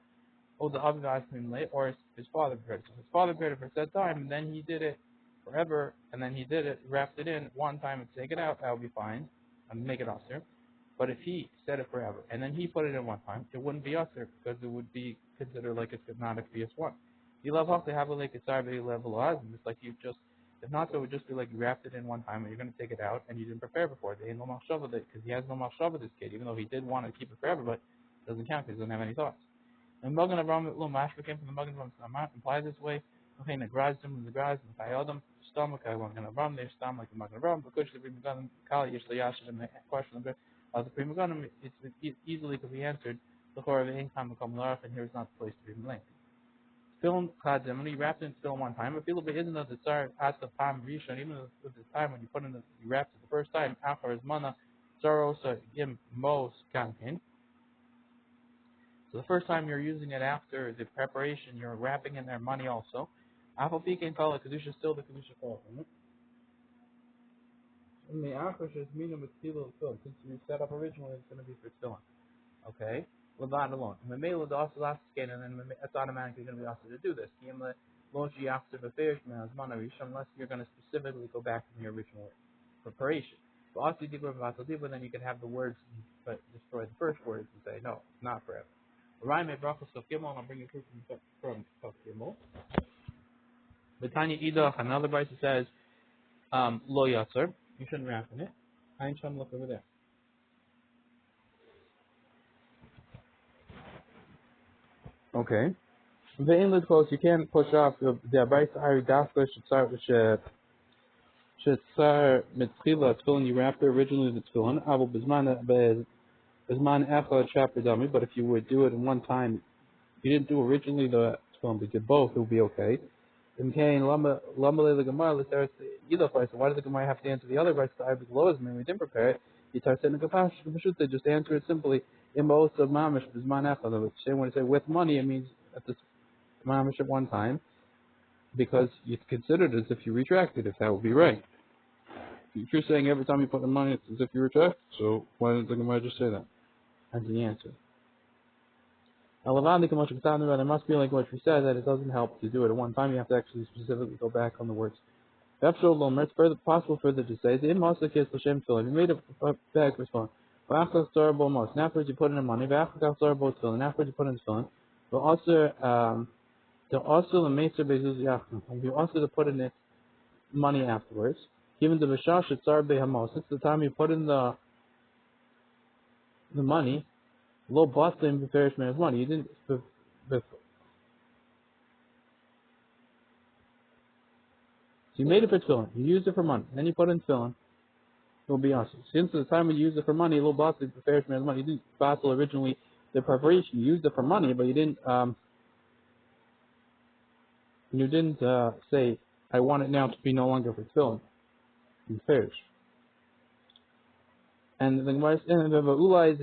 Oh, the Aviv asked him late, or his father prepared it. So his father prepared it for a set time, and then he did it forever, and then he did it, wrapped it in one time and take it out, that would be fine, and make it Aser. But if he set it forever, and then he put it in one time, it wouldn't be Aser, because it would be considered like it's not a PS1. You love how to have a like a Sarbe level Azim, it's like you just, if not, so it would just be like you wrapped it in one time, and you're going to take it out, and you didn't prepare before. They ain't no Machshava, because he has no Machshava, this kid, even though he did want to keep it forever, but it doesn't count, because he doesn't have any thoughts. And Magen Avraham, little mashma came from the Magen Avraham, implies this way. Okay, the Grazim, the Graz, and Chayodam, stomach, I want Magen Avraham, they're stom like the Magen Avraham, because the Pri Megadim, Kali, Yesh Layashid, and the question of the Pri Megadim, it easily could be answered. The Chor of the Income become Laraf, and here is not the place to be blank. Film Chadim, when you wrapped it in film one time, if you look at isn't the Tsar at the Pam Rishon, even with the time when you put in the, you wrapped it the first time, after his mana, Zarosa, Gim, Mos, Kankin. So the first time you're using it after the preparation, you're wrapping in their money also. Apple can call it Kedusha, still the Kedusha call it. And the Akrosh is Mina with Tilo film. Since you set up originally, it's going to be for Tefillin. Okay? Well, not alone. And the Mela, the also last skin, and then it's automatically going to be asked to do this. Unless you're going to specifically go back from your original preparation. But then you can have the words, but destroy the first words and say, no, not forever. Rhyme brachos of Gimel, and I'll bring you proof from Kaf Gimel. The Tanya Idach, another verse that says, Lo Yatzer, you shouldn't wrap in it. I ain't trying to look over there. Okay. The inlet quotes, you can't push off the Abayis Ari Dafka should start Mitzchila Tefillin, you wrapped it originally the Tefillin, Abu Bizman Echad Chapter Dummy, but if you would do it in one time, you didn't do originally the Tefillin, but you did both, it would be okay. In Cain, Lama the Gemara, let's start either place. So why did the Gemara have to answer the other verse? The Ibis Loas, we didn't prepare it. You start saying the Kapash, they just answer it simply. Imos of Mamish, Bizman Echad. When you say with money, it means at this Mamish at one time, because you consider it as if you retracted, if that would be right. If you're saying every time you put the money, it's as if you retract, so why didn't the Gemara just say that? As the answer. There must be like what we said, that it doesn't help to do it at one time. You have to actually specifically go back on the words. It's further possible further to say, if you made a bag for phone, and afterwards you put in the money, and afterwards you put in the phone, but also the Meister Bezuz Yachim, and you also to put in the money afterwards. Even the Bishash Tsar Behamos, since the time you put in the money, low Boston beferish man's money. You didn't before. So you made it for tefillin. You used it for money. Then you put in tefillin. It will be awesome. Since the time you used it for money, low Boston beferish man's money. You didn't battle originally the preparation. You used it for money, but you didn't say, I want it now to be no longer for tefillin. You perish. And the Gemara and the Ulai is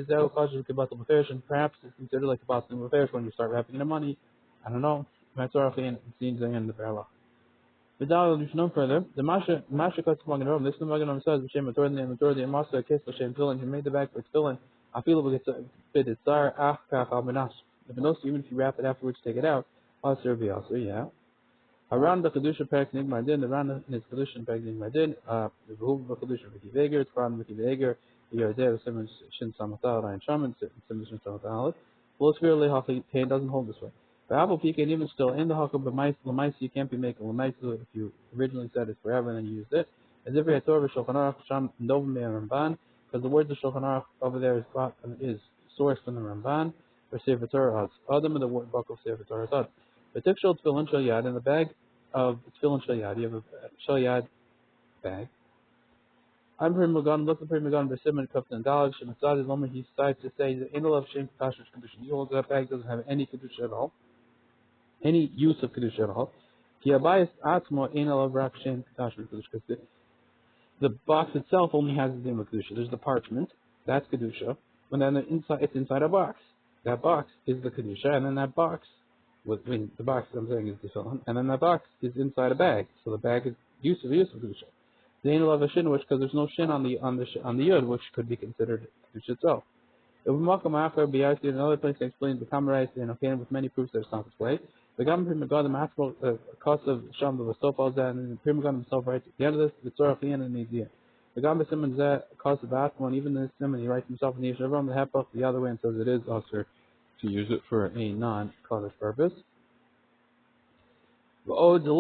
and perhaps it's considered like a basil beferish when you start wrapping the money. I don't know. It seems the end of the parallel. The Dal you should know further. The Masha cuts among the room. This is the Magan says the Shem Mator and Mator the Masa Kiss the Shem Tefillin. He made the bag for Tefillin. I feel it gets a bit of tsar achkach al menas. Even if you wrap it afterwards, take it out. Also, yeah. Around the Kedusha Perek Nigmar Din, around his Kedusha Perek Nigmar Din, the Behuv of Kedusha Vicky Veger, it's from Vicky Veger, the Yardeh, Simmons Shin Samatal, Ryan Shaman, Simmons Shin Samatal. Well, really, Hachi doesn't hold this way. The Apple Peak, and even still in the Hakam, but Lamaisi, you can't be making Lamaisi if you originally said it's forever and then you used it. As if we had Torah, Shulchan Aruch, Sham, Novim, and Ramban, because the words of Shulchan Aruch over there is sourced from the Ramban, or Sefer Torah Adam, and the word book of Sefer Torah Adam. The Tikshel Tefillin Shal Yad, in the bag of Tefillin Shal Yad, you have a Shal Yad bag. I'm Prim Magan, look at Prim Magan, Besim, Kuftan, and Dalag, Shematzad, as long as he decides to say that in the love Shem Kashish condition, he holds that bag doesn't have any Kedusha at all, any use of Kedusha at all. Ki Abayis Atzmo, in the love Rak Shem Kashish Kedusha. The box itself only has the name of Kedusha. There's the parchment, that's Kedusha, and then it's inside a box. That box is the Kedusha, and then that box, the box I'm saying is the tefillin, and then that box is inside a bag. So the bag is use of kedusha. The ain't love a shin, which because there's no shin on the yud, which could be considered kedusha itself. If we mock in another place to explain the kamarais and okay with many proofs that it's not this way. The government prima the maximum cost of sham the sofal and the prima himself writes at the end of this the tzorach the end and the The government simon cost of atma, and even this simon he writes himself in the Yishavram the hepach the other way and says it is also to use it for a non-kaddish purpose. Further,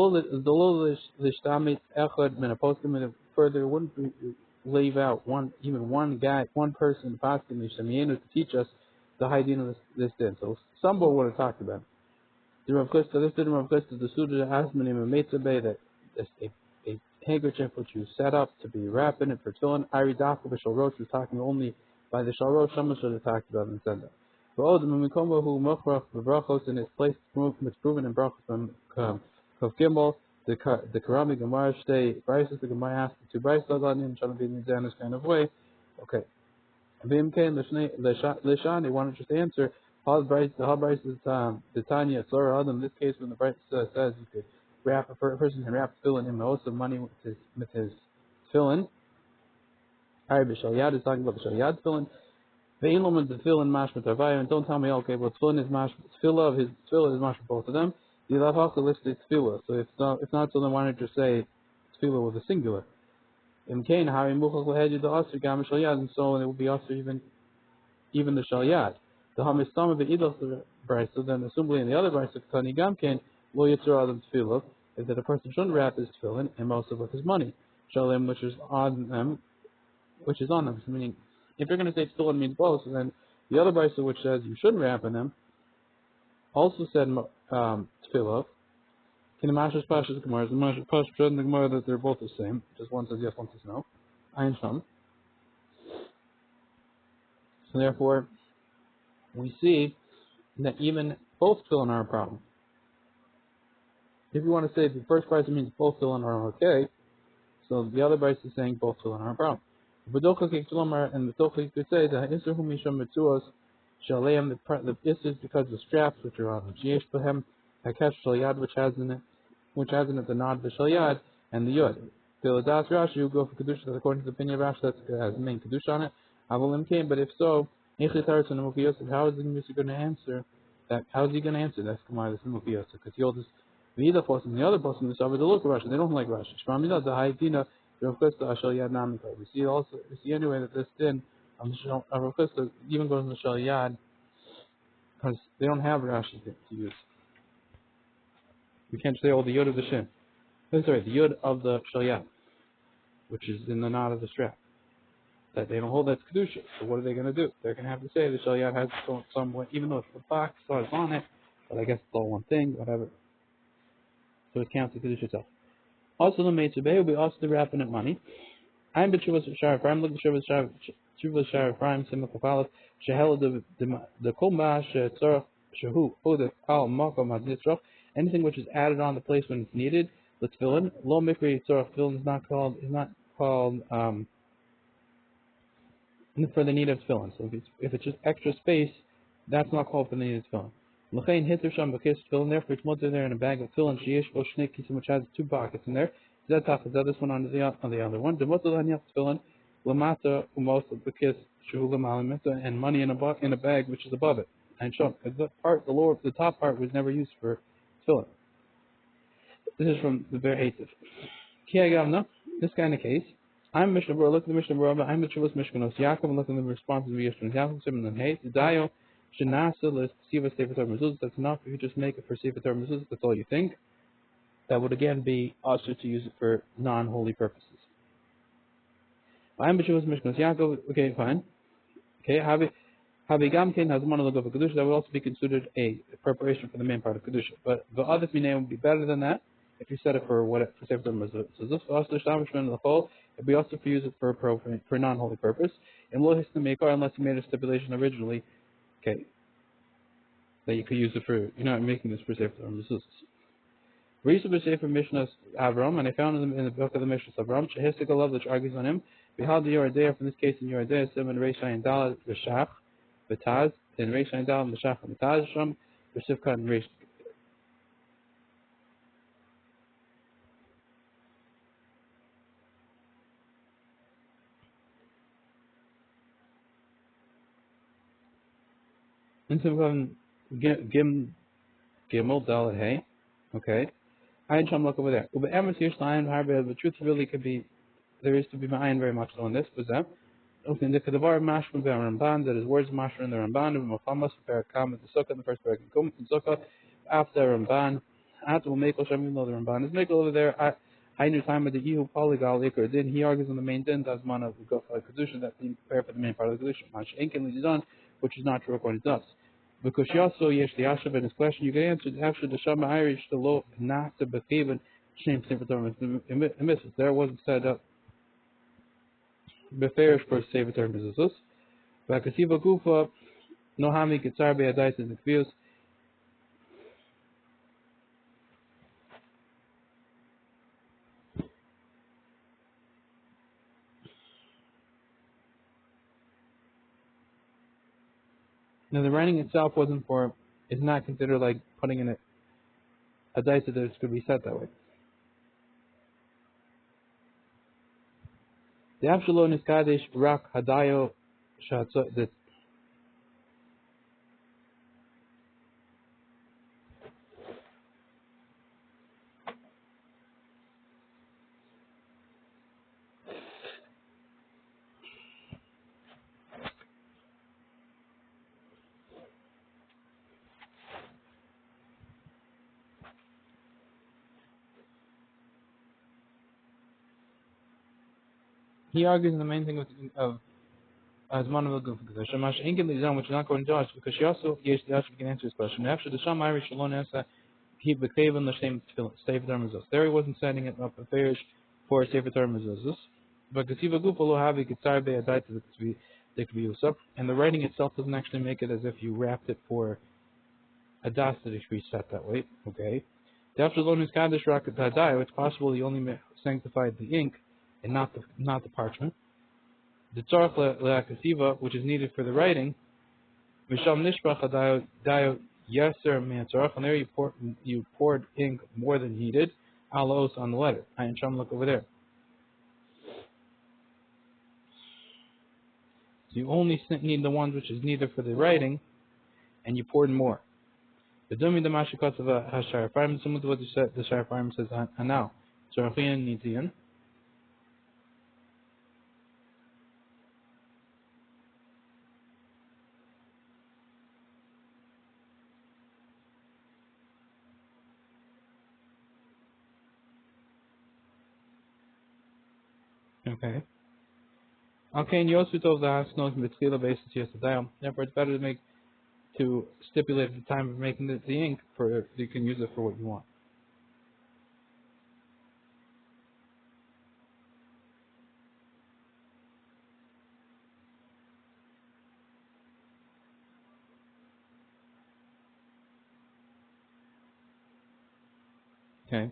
wouldn't leave out one person to teach us the hygiene of this din. So somebody would have talked about it. The Rav Chisda, this did Rav Chisda, the Suda Asmanim and Meitzabeh, that a handkerchief which you set up to be wrapping it for tefillin. Ari Dafka B'Shalrosh was talking only by the Shalrosh. Someone should have talked about it and said that. But the Mimikomba who Mochrach the Brachos in its place it's proven in Brachos from Kov Gimel, the Karami Gemara stay Bryces, the Gemara asked the two Bryces on him, trying to be in this kind of way. Okay. Vimkain Lishan, they wanted just to answer. The Bryce is the Tanya Tzora Adam. In this case, when the Bryce says you could wrap a person can wrap tefillin in most of money with his tefillin. Ari B'Shalyad is talking about the Shalyad tefillin. The Elam the tefillin mash mitavayim, and don't tell me okay, well tefillin is mash tefillah of his tefillah is mash for both of them. The Lav Haka listed tefillah, so if not, so then why don't you say tefillah with a singular? Imkain Hari Muchach Lehedu the Asr Gam Shalyad, and so it will be also even the Shalyad. The Hamistama the Idach Brisa, then assumably in the other Brisa, Kani Gamkain, Lo Yitzur Adam Tefillah, is that a person shouldn't wrap his tefillin and most of with his money. Shalim, which is on them, Meaning, if you're going to say tefillin means both, then the other Brisa which says you shouldn't wrap in them also said tefillah. Can the Mashas Pashas Gemara? The Mashas Pashas and the Gemara that they're both the same. Just one says yes, one says no. Ayin Sham. So therefore, we see that even both tefillin are a problem. If you want to say the first Brisa means both tefillin are okay, so the other Brisa is saying both tefillin are a problem. And the Tocha could say that Isser Hu Misham Mitzuos Shaleim, the Isser is because of the straps which are on the Yesh Behem, Hakesh Shalyad, which has in it the Nod, the Shalyad, and the Yud. The Ladas Rashi, you go for Kedusha, according to the opinion of Rashi, that has the main Kedusha on it. Avolim came, but if so, how is the going to answer that? How is he going to answer that? Because he'll just the other person, the other person, the Shabbat, they look at Rashi, they don't like Rashi. Shmamina, the Haidina, we see anyway that this din of Rav Chisda even goes in the Shalyad because they don't have Rashi to use. We can't say the Yud of the Shin. That's right, the Yud of the Shalyad, which is in the knot of the strap. That they don't hold that's Kedusha. So what are they going to do? They're going to have to say the Shalyad has some way, even though it's the box starts on it, but I guess it's all one thing, whatever. So it counts the Kedusha itself. Also, the Meitzubeh will be also the wrapping of money. I'm B'Tshuvas Shar Ephraim, look at Tshuvas Shar Ephraim, Simcha Kafalef, Shehel the Kolma, Shetzorach, Shehu, Odef, Al, Makom, Hadnitzrach, anything which is added on the place when it's needed, let's fill in. Lo Mikri Yitzorach, fill in is not called for the need of fill in. So if it's just extra space, that's not called for the need of fill in. L'chein Hitler Sham B'Kis, fill in there, for it's mutter there in a bag of fill in, Sheyesh, O Shnek, which has 2 pockets in there. Zetach is this one on the other one. The mutter then you have to fill in lamata umos of the kiss and money in a bag which is above it. And show because the top part was never used for filling. This is from the Ber Hativ. Kiagavna, this kind of case. I'm Mishnah Berura, look at the Mishnah Berura, I'm the Chuvas Mishkanos Yaakov, and look at the responses of Yishmael Yaakov, Simon and Hayes, Dayo, Shanasa, Lis, Siva, Sefer Torah Mezuzah, that's enough. If you just make it for Sefer Torah Mezuzah, that's all you think. That would again be also to use it for non-holy purposes. I'm B'Shuvas Mishkanos Yaakov, okay, fine. Okay, Havi Gamkin has one of the Kedusha, that would also be considered a preparation for the main part of Kedusha. But the other Minay would be better than that if you set it for Sefer Torah Mezuzah. So this also establishment of the whole, it'd be also for use it for non-holy purpose. And Lo Hisna Meikar, unless you made a stipulation originally, okay, that you could use it for, you're not making this for Sefer Torah Mezuzah. Reisa b'Sefer Mishnas Avram, and I found in the book of the Mishnas Avram, Shehistik Alav, which argues on him. Behad the Yoredea, from this case in Yoredea, Simon Reisha and Dal B'Shach B'Taz, and Reisha and Dal B'Shach and B'Taz Sham B'Sivka and Reish. In Sivka Gimel Dal Hey, okay. I Sham look over there. Uba Emes Yishlayim Harbe, the truth really could be. There is to be ma'ayin very much on this, but that okay, the Kadavar Mashma Ramban, that is words Mashma in the Ramban, of Muhammad, Parakam, the Sukkah, in the first Parakam, in Sukkah, after Ramban, after will make Hashem, even though the Ramban is make over there, I knew time of the Ihu Polygal Iker, then he argues on the main din, that's man of the Gufay Kedusha, that's being prepared for the main part of the Kedusha, Mash Enkin done, which is not true according to us. Because she also, Yesh the Ashav in his question, you can answer, after the Shama Irish, the law, Nasa Bekivan, Shem Sefer Emissus, there wasn't set up. Beferish for Sefer Torah Mezuzos. Vakasiva Gufa, Nohami Kitzar Be'adais and the Kvios. Now the writing itself is not considered like putting in a dice that it's going to be set that way. The Avshalom is Kadesh Rak Hadayo Shatzot. He argues in the main thing of Azman of the Kedusha, Mash Inkin Lizam, which is not going to judge, because she also yes, we can answer his question. After the Sham Irish Shalom answer, he became in the same Sefer Termizos. There he wasn't setting it up a farish for Sefer Termizos. But Kasiva Gupalo have a guitar be a diet that could be used up. And the writing itself doesn't actually make it as if you wrapped it for a das that it should be set that way. Okay. The after Lon is Kaddish Rocket Hadai, it's possible he only sanctified the ink and not the parchment. The tzarech le'akasiva, which is needed for the writing, misham nishbach dayo yeser man tzarech, and there you poured ink more than needed, alos on the letter. And Sham, look over there. So you only need the ones which is needed for the writing, and you poured more. The dumi the mashikot of a hashar farm, similar to what the shar farm says now. Tzarechien nidian. Okay. Okay, and you also told the Hasnos Mitzvila basis yesterday. Therefore, it's better to stipulate the time of making the ink for you can use it for what you want. Okay.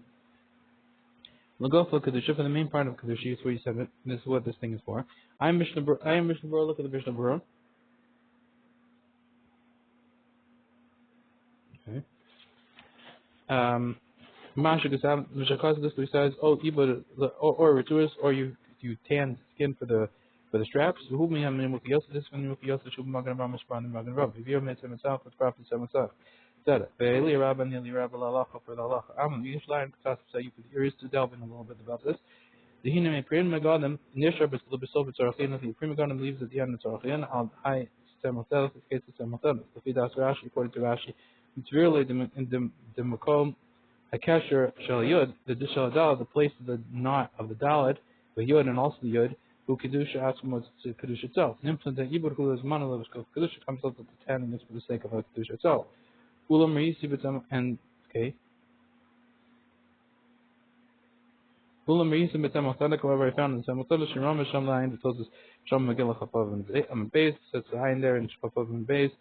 Lagofa Kedusha, for the main part of Kedusha, is where you said it. This is what this thing is for. I am Mishnah Berura. Look at the Mishnah Berura. Okay. Masha Gusam this says, oh, either or rituals, or you tan skin for the straps. Who me have many this one Mukiyos should Magan Ramas Brand Magan Rab. If you have made himself, it's prophet himself. Said it. Eli Rabba Nili Rabba Lalacha for the Allah. You should learn say you could there is to delve in a little bit about this. The Hiname Prim Magadim, Nishar Bislibisob Tzarachin, the Prim Magadim leaves at the end of Tzarachin, al high Semothelis, the case of Semothelis. The Fidas Rashi, according to Rashi, it's really in the Makom Akasher Shal Yud, the Dishaladal, the place of the knot of the Dalit, the Yud and also the Yud, who Kedusha asks him what's Kedusha itself. Nimson that Ibur who is Manalavish Kedusha comes out of the tanning is for the sake of Kedusha itself. Ulam Reisi Bitam and okay. Ulam Reisi Bitam Authentic, however, I found in Samuel Shimram Sham Line that tells us Sham Megillah Chapav and Beis, sets the eye in there and Chapav and Beis.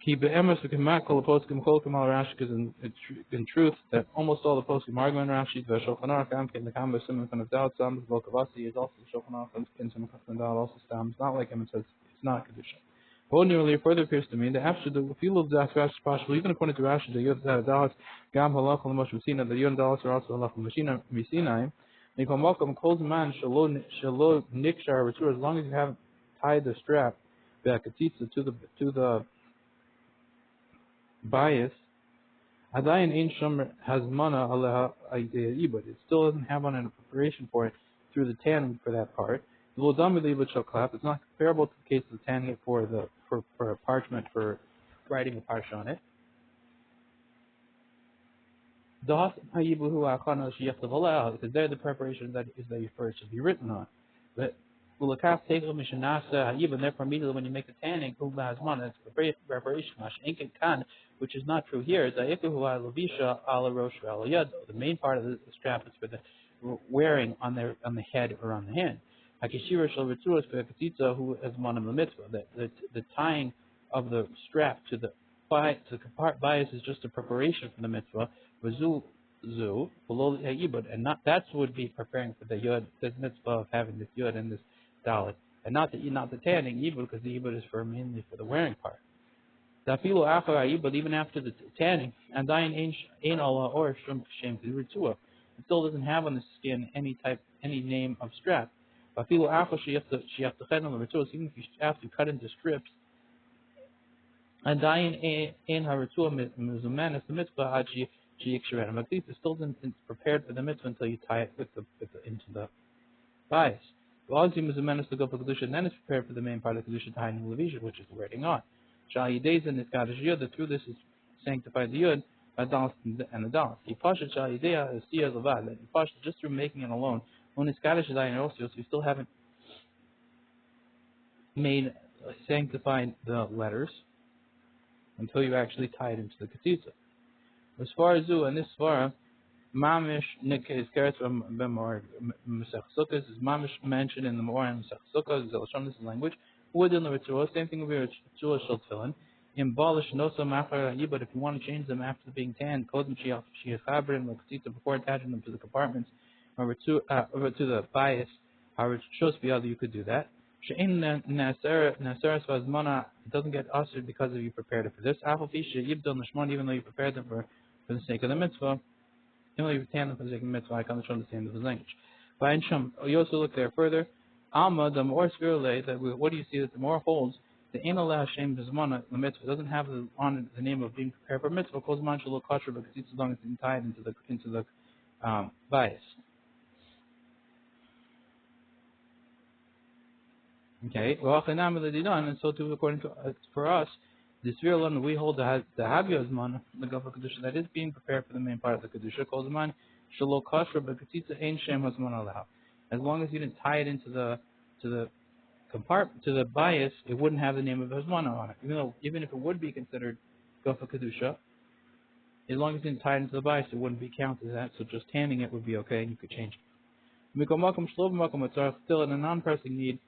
Keep the emes we can makal the poskim kol kamal Rashi, because in truth that almost all the poskim are going Rashi. The Shulchan Aruch Amkin the Kamba Simon from the Dal Sam the Volkavasi is also the Shulchan Aruch and Simon from the Dal also stands not like him. It says it's not Kedusha. Ordinarily, it further appears to me that after the field of das Rashi possible, even according to Rashi, the Yud Dalas Gam Halach Lamosh Messina, the Yud Dalas are also Halach Messina Messinaim. And come welcome calls man Shalom Nikshar Ritur, as long as you haven't tied the strap back to the bias, Adayin Ein Shomer has mana Allah idea, but it still doesn't have on a preparation for it through the tanning for that part. The Lodamili which shall clap, it's not comparable to the case of tanning it for a parchment for writing a parch on it. Because there the preparation that is that first should be written on. But even therefore immediately when you make the tanning, it's preparation, which is not true here. The main part of the strap is for the wearing on the head or on the hand. Who is one of the mitzvah. The tying of the strap to the bias is just a preparation for the mitzvah. And not that would be preparing for the yud, this mitzvah of having this yud and this dalit, and not the tanning ibud, because the ibud is mainly for the wearing part. But even after the tanning, and ain Allah or shum shem it still doesn't have on the skin any name of strap. Even if you have to cut into strips, and ain haritua mizuman the mitzvah aji. It still isn't prepared for the mitzvah until you tie it into the bias. Then it's prepared for the main part of the kedusha tying the levisha, which is the writing on. Through this is sanctified the yud, and the dalas. Just through making it alone When it's Kaddish Dayan also, so you still haven't made sanctified the letters until you actually tie it into the Ketitza. As far as Zu and this Svara, Mamish Nikes Keretz Bemor Mesech Sukkos is Mamish mentioned in the Mor and Mesech Sukkos, Zelashon, this is language. Within the ritual, same thing with your ritual shel tefillin. In Balish Nosa Machar, but if you want to change them after being tanned, Kodem Shiachabrim and Lakasita before attaching them to the compartments or to the bias, or shows the other, you could do that. She'in Naseres Vazmana, it doesn't get ushered because of you prepared it for this. Afalfish Yibdon Lashmon, even though you prepared them for the sake of the mitzvah. Even though you tan them for the sake of the mitzvah, I can't understand the language. But in Shum, you also look there further. Alma, the more spirule, that what do you see that the more holds the Ainala Hashem Bizmana, the mitzvah doesn't have on the name of being prepared for mitzvah, Kozman Shalom Kosher, because it's as long as it's tied into the bias. Okay, and so too according to for us, the Svirlon we hold the Havya Zman, the Gafa Kedusha that is being prepared for the main part of the Kedusha, Kozman Shalom Kosher, but Ketitza Ein Shem Hazman Aleh. As long as you didn't tie it into the compartment to the bias, it wouldn't have the name of Hazmana on it. Even if it would be considered Gafa Kedusha, as long as you didn't tie it into the bias, it wouldn't be counted as that. So just tanning it would be okay, and you could change it. Still, in a non-pressing need,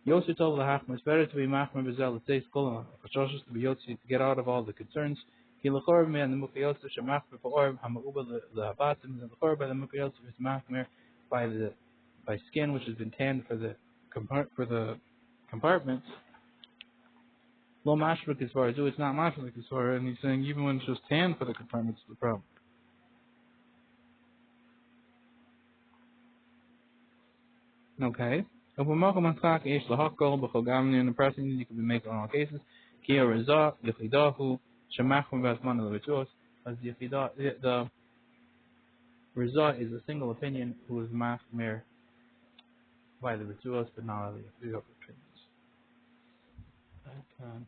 Yossi told the Hachma, it's better to be Machmer Bezel, it says Kolam, to be Yossi, to get out of all the concerns. Ki Lechor me and the Mukayotsu Shemachmer for Hamauba the Habatim, and the Lechor by the Mukayotsu is Machmer by skin which has been tanned for the compartments. Lo mashrik as far as it's not mashrik as far, and he's saying even when it's just tanned for the compartments is the problem. Okay. In the pressing you can be making on all cases. Kia Rizah, Yechidahu, Shemachum Vasman of the Rituos. As the Rizah is a single opinion who is machmer by the Rituos, but not the other opinions. Okay.